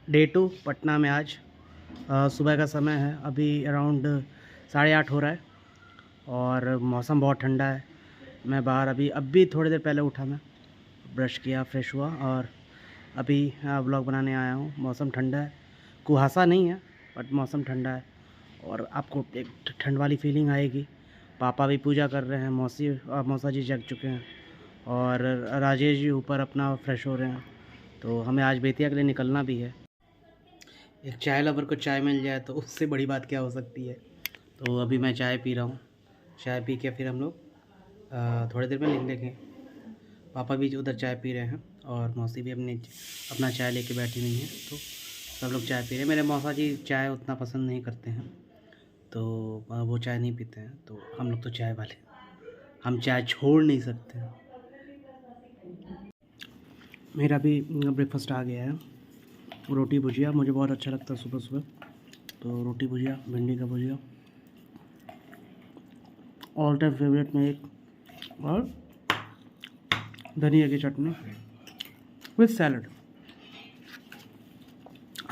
Day 2 Patna में आज सुबह का समय है। अभी अराउंड 8:30 हो रहा है और मौसम बहुत ठंडा है। मैं बाहर अभी थोड़ी देर पहले उठा, मैं ब्रश किया, फ्रेश हुआ और अभी व्लॉग बनाने आया हूँ। मौसम ठंडा है, कुहासा नहीं है बट मौसम ठंडा है और आपको एक ठंड वाली फीलिंग आएगी। पापा भी पूजा कर रहे हैं, मौसा जी जग चुके हैं और राजेश जी ऊपर अपना फ्रेश हो रहे हैं। तो हमें आज बेतिया के लिए निकलना भी है। एक चाय लवर को चाय मिल जाए तो उससे बड़ी बात क्या हो सकती है। तो अभी मैं चाय पी रहा हूँ। चाय पी के फिर हम लोग थोड़ी देर में निकलेंगे। पापा भी उधर चाय पी रहे हैं और मौसी भी अपना चाय लेके बैठी हुई हैं। तो सब लोग चाय पी रहे हैं। मेरे मौसा जी चाय उतना पसंद नहीं करते हैं, तो वो चाय नहीं पीते हैं। तो हम लोग तो चाय वाले, हम चाय छोड़ नहीं सकते। मेरा भी ब्रेकफास्ट आ गया है। रोटी भुजिया मुझे बहुत अच्छा लगता है सुबह सुबह, तो रोटी भुजिया, भिंडी का भुजिया ऑल टाइम फेवरेट में एक, और धनिया की चटनी विथ सैलड।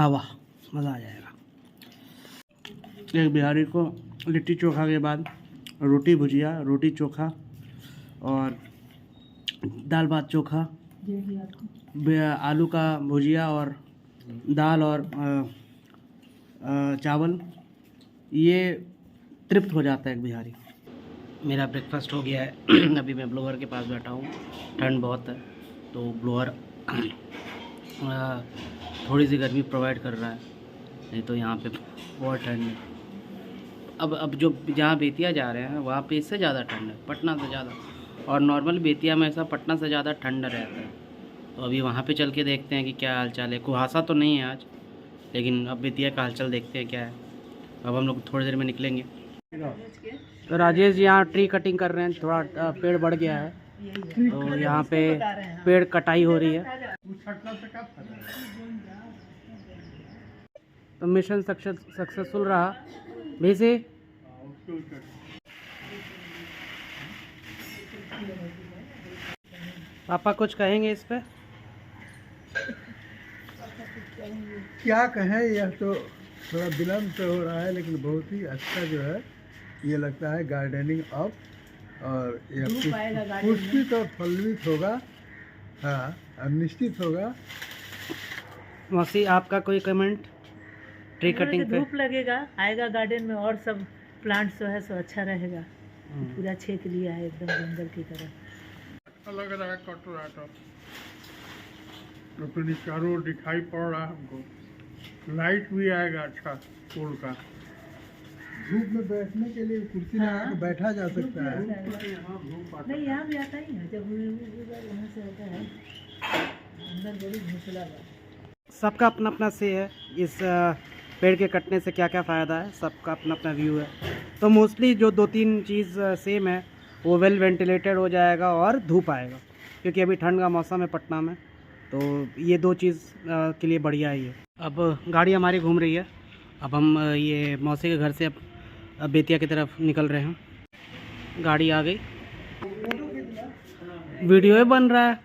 वाह, मज़ा आ जाएगा। एक बिहारी को लिट्टी चोखा के बाद रोटी भुजिया, रोटी चोखा और दाल भात चोखा, आलू का भुजिया और दाल और चावल, ये तृप्त हो जाता है एक बिहारी। मेरा ब्रेकफास्ट हो गया है। अभी मैं ब्लोअर के पास बैठा हूँ। ठंड बहुत है तो ब्लोअर थोड़ी सी गर्मी प्रोवाइड कर रहा है, नहीं तो यहाँ पे बहुत ठंड है। अब जो जहाँ बेतिया जा रहे हैं वहाँ पे इससे ज़्यादा ठंड है, पटना से ज़्यादा। और नॉर्मल बेतिया में ऐसा पटना से ज़्यादा ठंड रहता है। तो अभी वहाँ पे चल के देखते हैं कि क्या हालचाल है। कुहासा तो नहीं है आज, लेकिन अब बेतिया का हालचाल देखते हैं क्या है। अब हम लोग थोड़ी देर में निकलेंगे। तो राजेश जी यहाँ ट्री कटिंग कर रहे हैं। थोड़ा पेड़ बढ़ गया है तो यहाँ पे पेड़ कटाई हो रही है। तो मिशन सक्सेसफुल रहा वैसे। पापा कुछ कहेंगे इस पे? क्या कहें, यह तो थोड़ा विलम्ब से हो रहा है लेकिन बहुत ही अच्छा जो है ये लगता है गार्डनिंग अप, और यह पुष्पित और फलित होगा। हाँ, अब निश्चित होगा। मौसी आपका कोई कमेंट ट्री कटिंग पे? धूप लगेगा, आएगा गार्डन में और सब प्लांट्स जो है सो अच्छा रहेगा। पूरा छेक लिया है एकदम जंगल की तरह। लग रहा है कटोरा तो चारों ओर दिखाई पड़ रहा है हमको। लाइट भी आएगा अच्छा फूल का। धूप में बैठने के लिए कुर्सी लगा के बैठा जा सकता है। नहीं, यहाँ भी आता ही है, जब वहाँ से आता है अंदर बड़ी घोंसला। सबका अपना अपना से है इस पेड़ के कटने से क्या क्या फ़ायदा है, सबका अपना अपना व्यू है। तो मोस्टली जो 2-3 चीज़ सेम है, वो वेल वेंटिलेटेड हो जाएगा और धूप आएगा, क्योंकि अभी ठंड का मौसम है पटना में। तो ये 2 चीज़ के लिए बढ़िया है ये। अब गाड़ी हमारी घूम रही है। अब हम ये मौसी के घर से अब बेतिया की तरफ निकल रहे हैं। गाड़ी आ गई, वीडियो बन रहा है।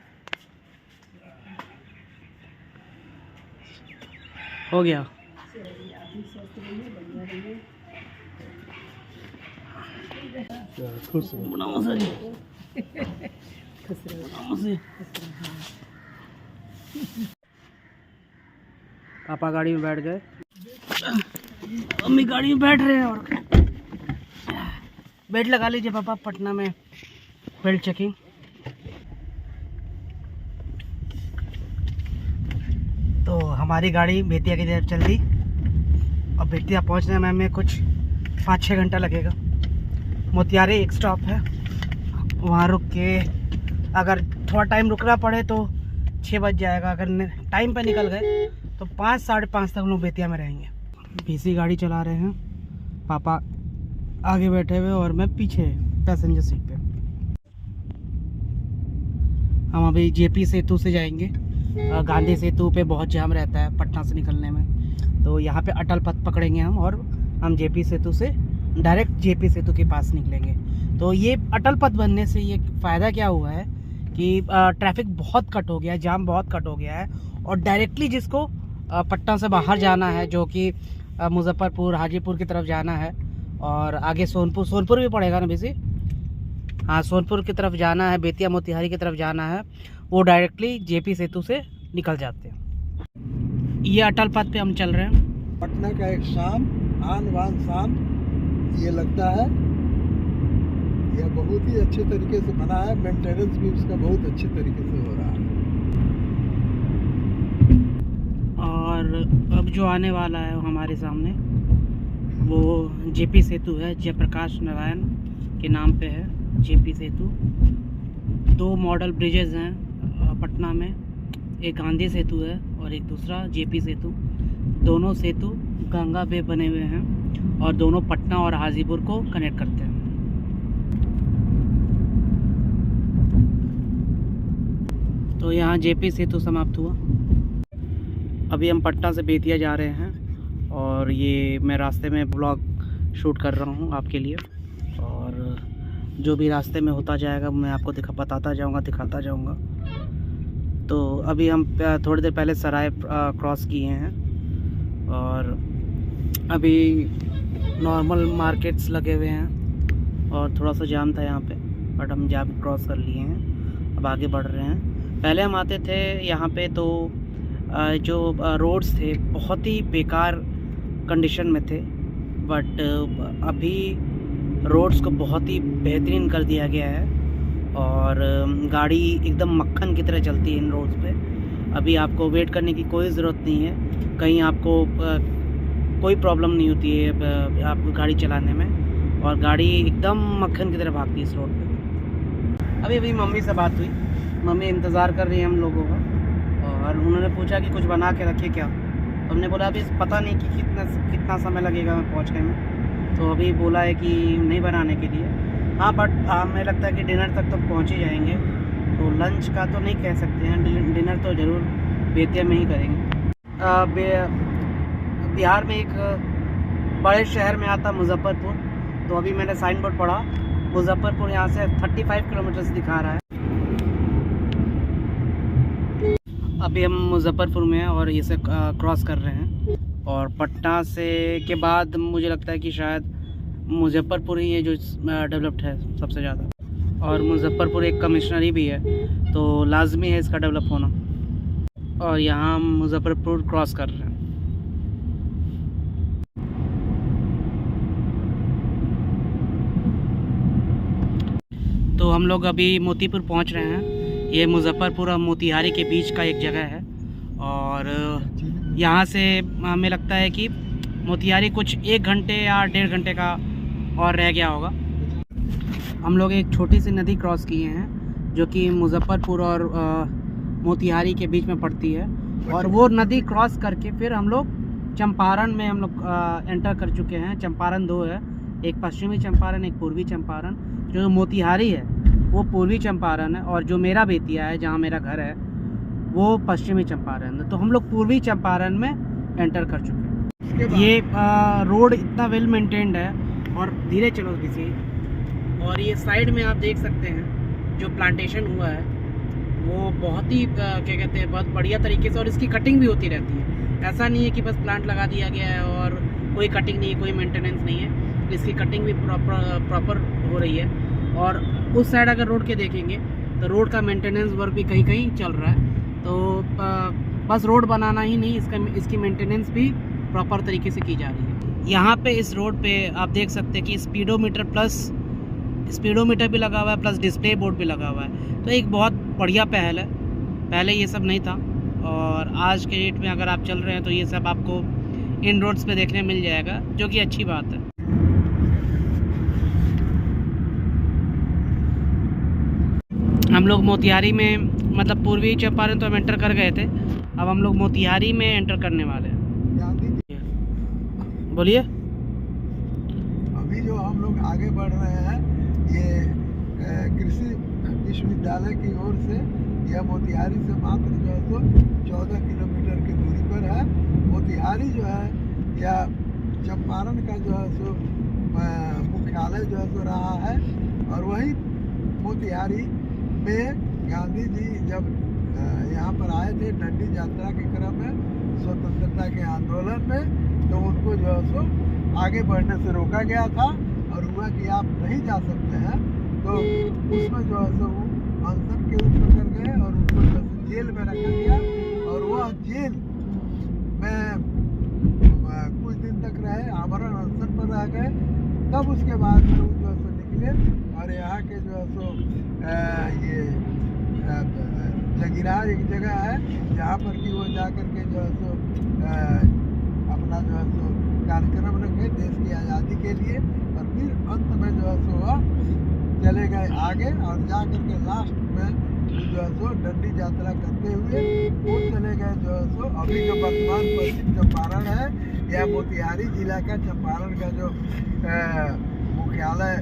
हो गया। खुश पापा गाड़ी में बैठ गए, मम्मी गाड़ी में बैठ रहे हैं। और बेल्ट लगा लीजिए पापा, पटना में बेल्ट चेकिंग। तो हमारी गाड़ी बेतिया की तरफ चल दी। अब बेतिया पहुंचने में हमें कुछ 5-6 घंटा लगेगा। मोतिहारी एक स्टॉप है, वहाँ रुक के अगर थोड़ा टाइम रुकना पड़े तो 6 बज जाएगा। अगर टाइम पे निकल गए तो 5-5:30 तक हम लोग बेतिया में रहेंगे। पीसी गाड़ी चला रहे हैं, पापा आगे बैठे हुए और मैं पीछे पैसेंजर सीट पे। हम अभी जेपी सेतु से जाएंगे। गांधी सेतु पे बहुत जाम रहता है पटना से निकलने में, तो यहाँ पे अटल पथ पकड़ेंगे हम और हम जेपी सेतु से डायरेक्ट जेपी सेतु के पास निकलेंगे। तो ये अटल पथ बनने से ये फ़ायदा क्या हुआ है कि ट्रैफिक बहुत कट हो गया है, जाम बहुत कट हो गया है और डायरेक्टली जिसको पटना से बाहर जाना है, जो कि मुजफ्फरपुर हाजीपुर की तरफ जाना है, और आगे सोनपुर भी पड़ेगा ना बेसी। हाँ, सोनपुर की तरफ जाना है, बेतिया मोतिहारी की तरफ जाना है, वो डायरेक्टली जेपी सेतु से निकल जाते हैं। ये अटल पथ पे हम चल रहे हैं। पटना का एक शान आन बान शान ये लगता है। यह बहुत ही अच्छे तरीके से बना है, मेंटेनेंस भी उसका बहुत अच्छे तरीके से हो रहा है। और अब जो आने वाला है वो हमारे सामने वो जेपी सेतु है, जयप्रकाश नारायण के नाम पे है जेपी सेतु। 2 मॉडल ब्रिजेज़ हैं पटना में, एक गांधी सेतु है और एक दूसरा जेपी सेतु। दोनों सेतु गंगा पे बने हुए हैं और दोनों पटना और हाजीपुर को कनेक्ट करते हैं। तो यहाँ जेपी सेतु समाप्त हुआ। अभी हम पटना से बेतिया जा रहे हैं और ये मैं रास्ते में ब्लॉग शूट कर रहा हूँ आपके लिए, और जो भी रास्ते में होता जाएगा मैं आपको बताता जाऊँगा, दिखाता जाऊँगा। तो अभी हम थोड़ी देर पहले सराय क्रॉस किए हैं और अभी नॉर्मल मार्केट्स लगे हुए हैं और थोड़ा सा जाम था यहाँ पे, बट हम जाम क्रॉस कर लिए हैं, अब आगे बढ़ रहे हैं। पहले हम आते थे यहाँ पे तो जो रोड्स थे बहुत ही बेकार कंडीशन में थे, बट अभी रोड्स को बहुत ही बेहतरीन कर दिया गया है और गाड़ी एकदम मक्खन की तरह चलती है इन रोड्स पे। अभी आपको वेट करने की कोई ज़रूरत नहीं है, कहीं आपको कोई प्रॉब्लम नहीं होती है आपको गाड़ी चलाने में, और गाड़ी एकदम मक्खन की तरह भागती है इस रोड पे। अभी मम्मी से बात हुई, मम्मी इंतज़ार कर रही है हम लोगों का, और उन्होंने पूछा कि कुछ बना के रखे क्या। हमने बोला अभी पता नहीं कि कितना समय लगेगा पहुँचने में, तो अभी बोला है कि नहीं बनाने के लिए। हाँ, बट हमें लगता है कि डिनर तक तो पहुँच ही जाएंगे, तो लंच का तो नहीं कह सकते हैं, डिनर तो ज़रूर बेतिया में ही करेंगे। बिहार में एक बड़े शहर में आता मुजफ्फरपुर, तो अभी मैंने साइन बोर्ड पढ़ा, मुजफ्फरपुर यहाँ से 35 किलोमीटर से दिखा रहा है। अभी हम मुजफ्फरपुर में हैं और इसे क्रॉस कर रहे हैं, और पटना से के बाद मुझे लगता है कि शायद मुजफ्फरपुर ही है जो डेवलप्ड है सबसे ज़्यादा, और मुजफ्फरपुर एक कमिश्नरी भी है, तो लाजमी है इसका डेवलप होना। और यहाँ हम मुजफ्फरपुर क्रॉस कर रहे हैं। तो हम लोग अभी मोतीपुर पहुँच रहे हैं। ये मुजफ्फरपुर और मोतिहारी के बीच का एक जगह है, और यहाँ से हमें लगता है कि मोतिहारी कुछ 1 घंटे या 1.5 घंटे का और रह गया होगा। हम लोग एक छोटी सी नदी क्रॉस किए हैं जो कि मुजफ्फरपुर और मोतिहारी के बीच में पड़ती है, और वो नदी क्रॉस करके फिर हम लोग चंपारण में हम लोग एंटर कर चुके हैं। चंपारण 2 है, एक पश्चिमी चंपारण, एक पूर्वी चंपारण। जो मोतिहारी है वो पूर्वी चंपारण है, और जो मेरा बेतिया है जहाँ मेरा घर है वो पश्चिमी चंपारण है। तो हम लोग पूर्वी चंपारण में एंटर कर चुके हैं। ये रोड इतना वेल मेंटेन्ड है, और धीरे चलो किसी, और ये साइड में आप देख सकते हैं जो प्लांटेशन हुआ है वो बहुत ही क्या कहते हैं, बहुत बढ़िया तरीके से, और इसकी कटिंग भी होती रहती है। ऐसा नहीं है कि बस प्लांट लगा दिया गया है और कोई कटिंग नहीं है, कोई मेंटेनेंस नहीं है, इसकी कटिंग भी प्रॉपर हो रही है। और उस साइड अगर रोड के देखेंगे तो रोड का मेंटेनेंस वर्क भी कहीं कहीं चल रहा है। तो बस रोड बनाना ही नहीं, इसकी मेंटेनेंस भी प्रॉपर तरीके से की जा रही है। यहाँ पे इस रोड पे आप देख सकते हैं कि स्पीडोमीटर भी लगा हुआ है, प्लस डिस्प्ले बोर्ड भी लगा हुआ है। तो एक बहुत बढ़िया पहल है, पहले ये सब नहीं था, और आज के डेट में अगर आप चल रहे हैं तो ये सब आपको इन रोड्स पे देखने मिल जाएगा, जो कि अच्छी बात है। हम लोग मोतिहारी में, मतलब पूर्वी चंपारण तो हम एंटर कर गए थे, अब हम लोग मोतिहारी में एंटर करने वाले हैं। बोलिए। अभी जो हम लोग आगे बढ़ रहे हैं, ये कृषि विश्वविद्यालय की ओर से यह मोतिहारी से मात्र जो है तो 14 किलोमीटर की दूरी पर है। मोतिहारी जो है यह चंपारण का जो है सो मुख्यालय जो है सो रहा है, और वही मोतिहारी में गांधी जी जब यहाँ पर आए थे डंडी यात्रा के क्रम में स्वतंत्रता के आंदोलन में, तो उनको जो है सो आगे बढ़ने से रोका गया था और हुआ कि आप नहीं जा सकते हैं, तो उसमें जो है सो वो अनशन के ऊपर कर गए और उनको जो है जेल में रखा गया और वह जेल में कुछ दिन तक रहे, आमरण अनशन पर रह गए। तब उसके बाद में वो जो है सो निकले और यहाँ के जो है सो ये जगीरा एक जगह है जहाँ पर कि वो जा कर के जो है सो अपना जो है सो कार्यक्रम रखे देश की आज़ादी के लिए, और फिर अंत में जो है सो वह चले गए आगे और जा कर के लास्ट में जो है सो डंडी यात्रा करते हुए वो चले गए जो है सो अभी जो वर्तमान पश्चिम चंपारण है, यह मोतिहारी जिला का चंपारण का जो मुख्यालय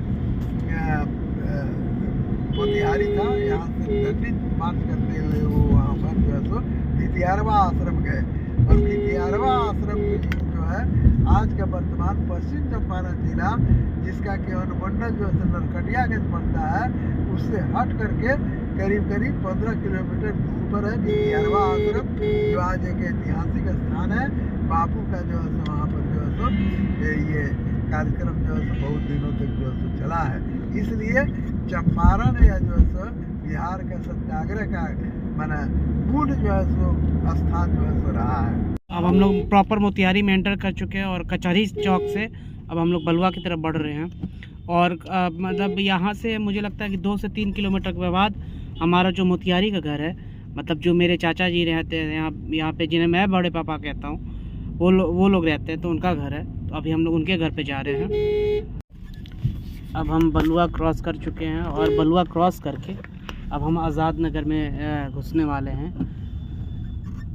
मोतिहारी था, यहाँ से डंडी मार्च करते हुए वो वहाँ पर जो है सो भितियारवा आश्रम गए और भितियारवा आश्रम जो है आज का वर्तमान पश्चिम चंपारण जिला, जिसका कि अनुमंडल जो है नरकटियागंज पड़ता है, उससे हट करके करीब 15 किलोमीटर दूर पर है भितियारवा आश्रम, जो आज एक ऐतिहासिक स्थान है। बापू का जो है सो वहाँ पर जो है सो ये कार्यक्रम जो है सो बहुत दिनों तक जो है सो चला है, इसलिए चंपारण या जो है सो बिहार का सत्याग्रह का माना मूल जो है सो स्थान जो है सो रहा है। अब हम लोग प्रॉपर मोतिहारी में एंटर कर चुके हैं और कचहरी चौक से अब हम लोग बलुआ की तरफ बढ़ रहे हैं और मतलब यहाँ से मुझे लगता है कि 2 से 3 किलोमीटर के बाद हमारा जो मोतिहारी का घर है, मतलब जो मेरे चाचा जी रहते हैं यहाँ पे, जिन्हें मैं बड़े पापा कहता हूँ, वो लोग रहते हैं, तो उनका घर है। तो अभी हम लोग उनके घर पे जा रहे हैं। अब हम बलुआ क्रॉस कर चुके हैं और बलुआ क्रॉस करके अब हम आज़ाद नगर में घुसने वाले हैं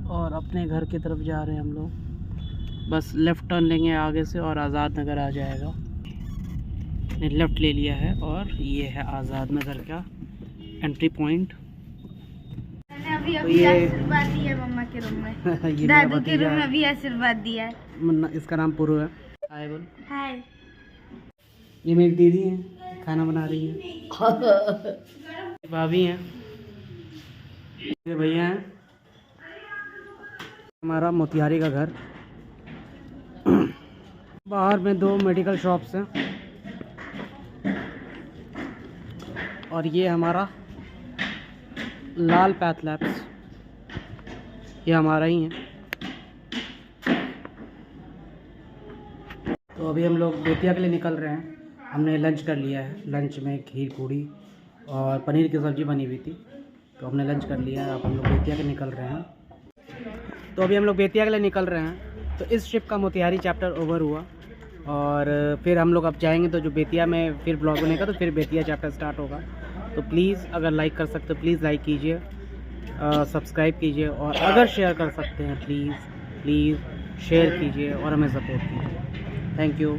और अपने घर की तरफ जा रहे हैं हम लोग। बस लेफ़्ट टर्न लेंगे आगे से और आज़ाद नगर आ जाएगा। ने लेफ़्ट ले लिया है और ये है आज़ाद नगर का एंट्री पॉइंट। अभी तो ये आशीर्वाद दिया मम्मा के रूम में ये दादू के रूम में अभी आशीर्वाद दिया है। इसका नाम पुरु है। हाय बोल। हाय। ये मेरी दीदी है, खाना बना रही है। भाभी हैं, ये भैया हैं। हमारा मोतिहारी का घर। बाहर में 2 मेडिकल शॉप्स हैं और ये हमारा लाल पैथ लैब्स, ये हमारा ही है। तो अभी हम लोग बेतिया के लिए निकल रहे हैं। हमने लंच कर लिया है। लंच में खीर पूड़ी और पनीर की सब्ज़ी बनी हुई थी, तो हमने लंच कर लिया है। अब हम लोग बेतिया के निकल रहे हैं। तो अभी हम लोग बेतिया के लिए निकल रहे हैं। तो इस ट्रिप का मोतिहारी चैप्टर ओवर हुआ और फिर हम लोग अब जाएंगे, तो जो बेतिया में फिर ब्लॉग बनेगा, तो फिर बेतिया चैप्टर स्टार्ट होगा। तो प्लीज़ अगर लाइक कर सकते हो प्लीज़ लाइक कीजिए, सब्सक्राइब कीजिए और अगर शेयर कर सकते हैं प्लीज़ शेयर कीजिए और हमें सपोर्ट कीजिए। Thank you.